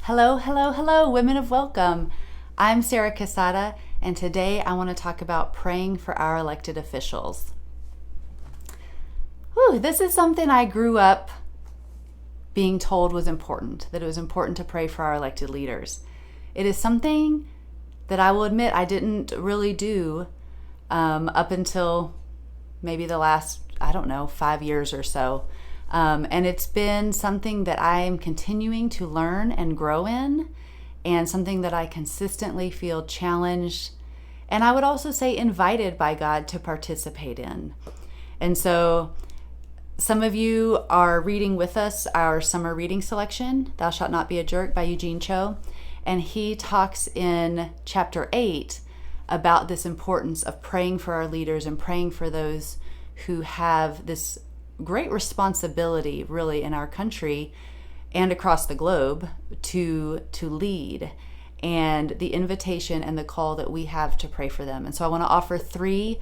Hello, hello, hello, women of welcome. I'm Sarah Quezada, and today I want to talk about praying for our elected officials. This is something I grew up being told was important, that it was important to pray for our elected leaders. It is something that I will admit I didn't really do up until maybe the last, 5 years or so. And it's been something that I am continuing to learn and grow in, and something that I consistently feel challenged, and I would also say invited by God to participate in. And so some of you are reading with us our summer reading selection, Thou Shalt Not Be a Jerk by Eugene Cho, and he talks in chapter 8 about this importance of praying for our leaders and praying for those who have this great responsibility really in our country and across the globe to lead, and the invitation and the call that we have to pray for them. And so I want to offer 3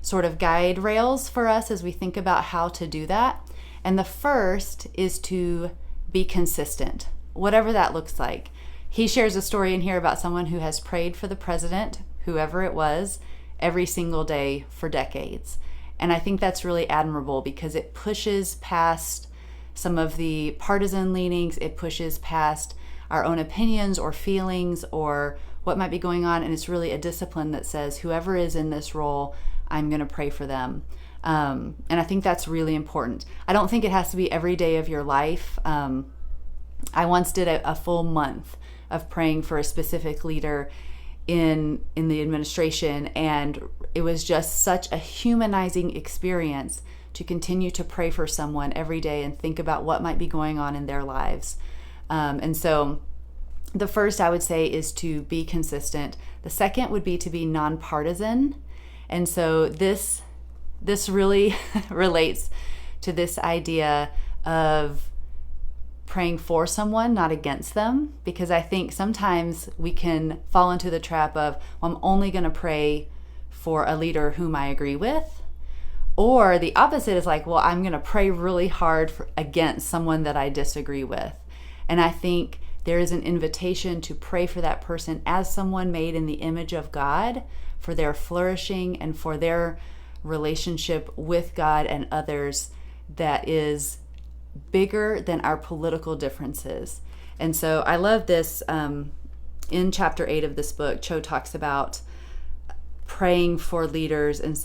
sort of guide rails for us as we think about how to do that. And the first is to be consistent, whatever that looks like. He shares a story in here about someone who has prayed for the president, whoever it was, every single day for decades. And I think that's really admirable because it pushes past some of the partisan leanings. It pushes past our own opinions or feelings or what might be going on. And it's really a discipline that says, whoever is in this role, I'm going to pray for them. And I think that's really important. I don't think it has to be every day of your life. I once did a full month of praying for a specific leader in the administration, and it was just such a humanizing experience to continue to pray for someone every day and think about what might be going on in their lives. And so the first I would say is to be consistent. The second would be to be nonpartisan. And so this really relates to this idea of praying for someone, not against them, because I think sometimes we can fall into the trap of, well, I'm only going to pray for a leader whom I agree with. Or the opposite is like, well, I'm going to pray really hard against someone that I disagree with. And I think there is an invitation to pray for that person as someone made in the image of God, for their flourishing and for their relationship with God and others that is bigger than our political differences. And so I love this. In chapter 8 of this book, Cho talks about praying for leaders and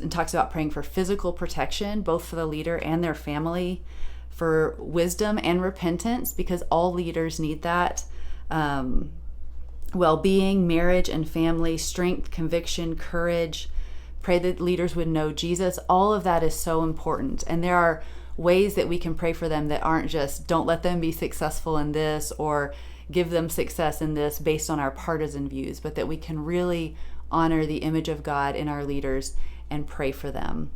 talks about praying for physical protection, both for the leader and their family, for wisdom and repentance, because all leaders need that, well-being, marriage and family, strength, conviction, courage. Pray that leaders would know Jesus. All of that is so important. And there are ways that we can pray for them that aren't just don't let them be successful in this or give them success in this based on our partisan views, but that we can really honor the image of God in our leaders and pray for them.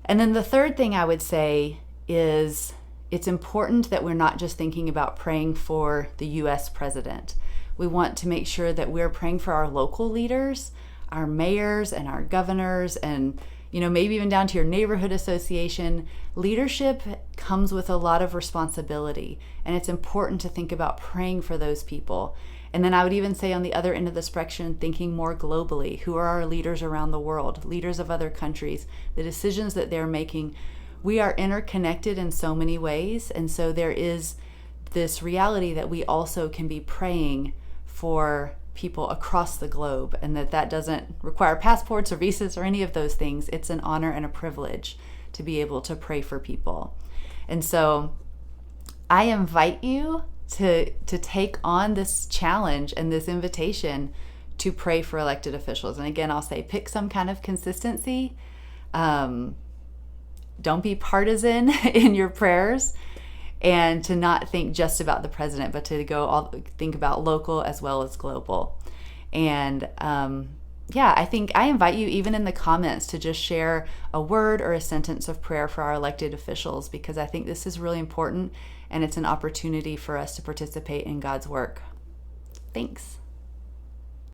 And then the third thing I would say is it's important that we're not just thinking about praying for the U.S. president. We want to make sure that we're praying for our local leaders, our mayors and our governors, and maybe even down to your neighborhood association. Leadership comes with a lot of responsibility, and it's important to think about praying for those people. And then I would even say on the other end of the spectrum, thinking more globally, who are our leaders around the world, leaders of other countries, the decisions that they're making. We are interconnected in so many ways, and so there is this reality that we also can be praying for people across the globe, and that doesn't require passports or visas or any of those things. It's an honor and a privilege to be able to pray for people. And so I invite you to take on this challenge and this invitation to pray for elected officials. And again, I'll say pick some kind of consistency. Don't be partisan in your prayers, and to not think just about the president, but to think about local as well as global. And I think I invite you even in the comments to just share a word or a sentence of prayer for our elected officials, because I think this is really important and it's an opportunity for us to participate in God's work. Thanks.